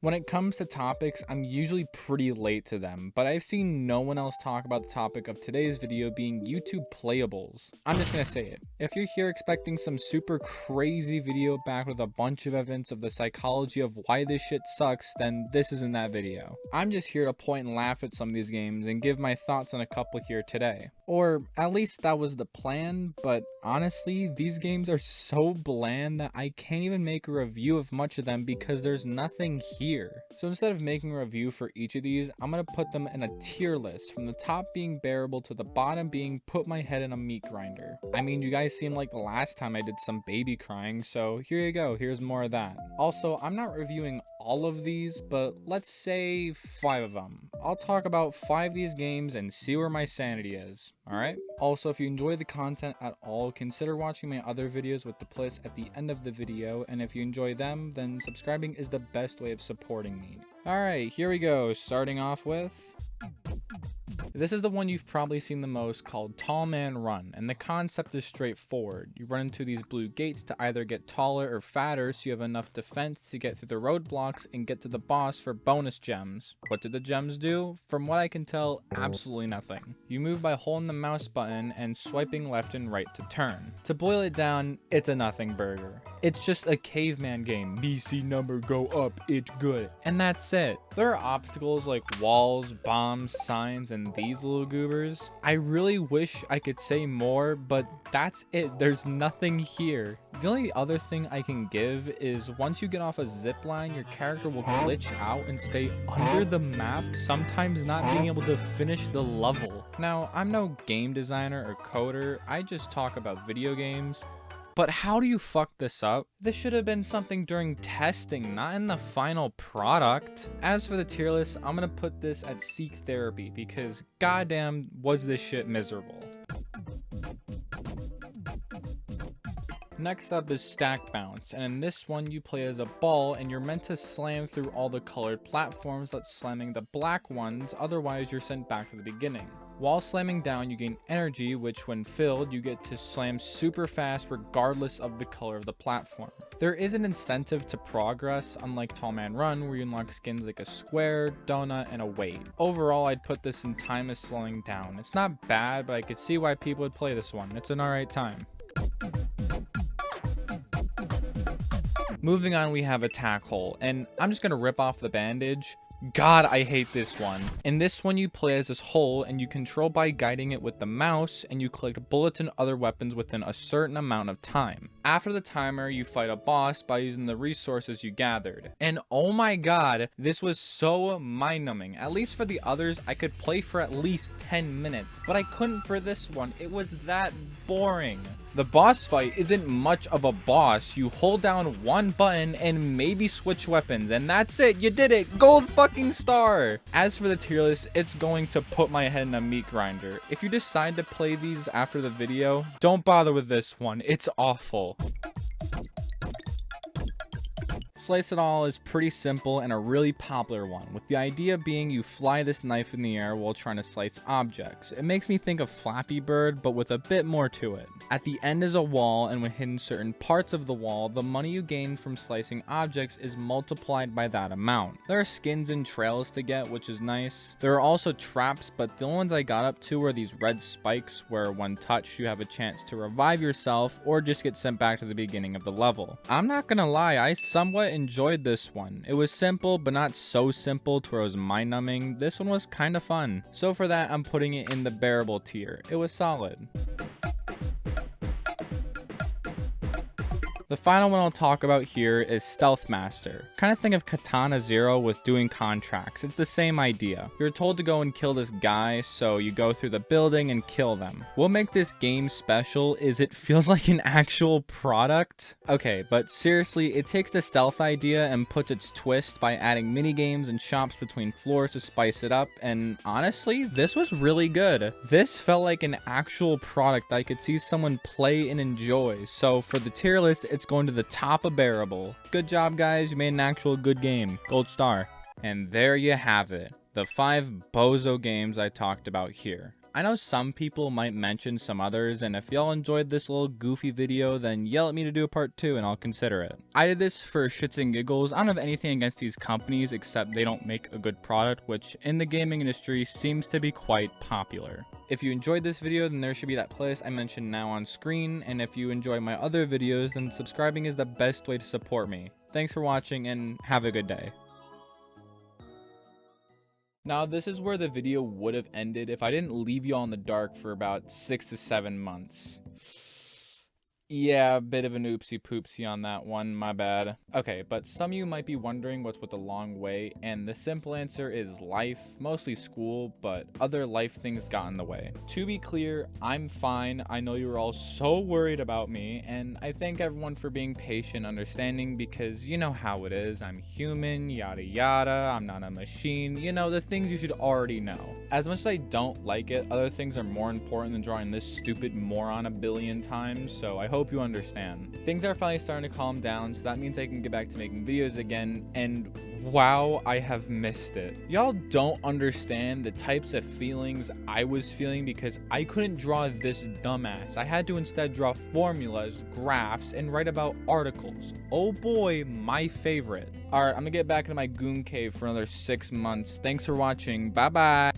When it comes to topics, I'm usually pretty late to them, but I've seen no one else talk about the topic of today's video being YouTube playables. I'm just gonna say it. If you're here expecting some super crazy video back with a bunch of evidence of the psychology of why this shit sucks, then this isn't that video. I'm just here to point and laugh at some of these games and give my thoughts on a couple here today. Or at least that was the plan, but honestly, these games are so bland that I can't even make a review of much of them because there's nothing here. So instead of making a review for each of these, I'm going to put them in a tier list, from the top being bearable to the bottom being put my head in a meat grinder. I mean, you guys seemed like the last time I did some baby crying, so here you go, here's more of that. Also, I'm not reviewing all of these, but let's say 5 of them. I'll talk about 5 of these games and see where my sanity is. Alright? Also, if you enjoy the content at all, consider watching my other videos with the playlist at the end of the video, and if you enjoy them, then subscribing is the best way of supporting me. Alright, here we go, starting off with... This is the one you've probably seen the most, called Tall Man Run, and the concept is straightforward. You run into these blue gates to either get taller or fatter so you have enough defense to get through the roadblocks and get to the boss for bonus gems. What do the gems do? From what I can tell, absolutely nothing. You move by holding the mouse button and swiping left and right to turn. To boil it down, it's a nothing burger. It's just a caveman game. BC number go up, it's good. And that's it. There are obstacles like walls, bombs, signs, and these little goobers. I really wish I could say more, but that's it. There's nothing here. The only other thing I can give is once you get off a zip line, your character will glitch out and stay under the map, sometimes not being able to finish the level. Now, I'm no game designer or coder, I just talk about video games. But how do you fuck this up? This should have been something during testing, not in the final product. As for the tier list, I'm gonna put this at Seek Therapy because goddamn was this shit miserable. Next up is Stack Bounce, and in this one you play as a ball and you're meant to slam through all the colored platforms, that's slamming the black ones, otherwise you're sent back to the beginning. While slamming down, you gain energy, which when filled, you get to slam super fast regardless of the color of the platform. There is an incentive to progress, unlike Tall Man Run, where you unlock skins like a square, donut, and a weight. Overall, I'd put this in time as slowing down. It's not bad, but I could see why people would play this one. It's an alright time. Moving on, we have Attack Hole, and I'm just gonna rip off the bandage. God, I hate this one. In this one, you play as this hole and you control by guiding it with the mouse, and you collect bullets and other weapons within a certain amount of time. After the timer, you fight a boss by using the resources you gathered. And oh my god, this was so mind-numbing. At least for the others, I could play for at least 10 minutes, but I couldn't for this one. It was that boring. The boss fight isn't much of a boss. You hold down one button and maybe switch weapons, and that's it. You did it. Gold fucking star. As for the tier list, it's going to put my head in a meat grinder. If you decide to play these after the video, don't bother with this one. It's awful. Slice It All is pretty simple and a really popular one, with the idea being you fly this knife in the air while trying to slice objects. It makes me think of Flappy Bird, but with a bit more to it. At the end is a wall, and when hitting certain parts of the wall, the money you gain from slicing objects is multiplied by that amount. There are skins and trails to get, which is nice. There are also traps, but the only ones I got up to were these red spikes where when touched you have a chance to revive yourself or just get sent back to the beginning of the level. I'm not gonna lie, I somewhat enjoyed this one. It was simple, but not so simple to where it was mind-numbing. This one was kind of fun. So for that, I'm putting it in the bearable tier. It was solid. The final one I'll talk about here is Stealth Master. Kind of think of Katana Zero with doing contracts. It's the same idea. You're told to go and kill this guy, so you go through the building and kill them. What makes this game special is it feels like an actual product. Okay, but seriously, it takes the stealth idea and puts its twist by adding mini games and shops between floors to spice it up, and honestly, this was really good. This felt like an actual product I could see someone play and enjoy, so for the tier list, it's going to the top of bearable. Good job, guys. You made an actual good game. Gold star. And there you have it. The 5 bozo games I talked about here. I know some people might mention some others, and if y'all enjoyed this little goofy video, then yell at me to do a part 2 and I'll consider it. I did this for shits and giggles. I don't have anything against these companies except they don't make a good product, which in the gaming industry seems to be quite popular. If you enjoyed this video, then there should be that playlist I mentioned now on screen, and if you enjoy my other videos, then subscribing is the best way to support me. Thanks for watching and have a good day. Now, this is where the video would have ended if I didn't leave you all in the dark for about 6 to 7 months. Yeah, a bit of an oopsie poopsie on that one, my bad. Okay, but some of you might be wondering what's with the long wait, and the simple answer is life, mostly school, but other life things got in the way. To be clear, I'm fine. I know you were all so worried about me, and I thank everyone for being patient, understanding, because you know how it is. I'm human, yada yada, I'm not a machine, you know, the things you should already know. As much as I don't like it, other things are more important than drawing this stupid moron a billion times, so I hope you understand. Things are finally starting to calm down, so that means I can get back to making videos again, and wow, I have missed it. Y'all don't understand the types of feelings I was feeling because I couldn't draw this dumbass. I had to instead draw formulas, graphs, and write about articles. Oh boy, my favorite. Alright, I'm gonna get back into my goon cave for another 6 months. Thanks for watching. Bye bye.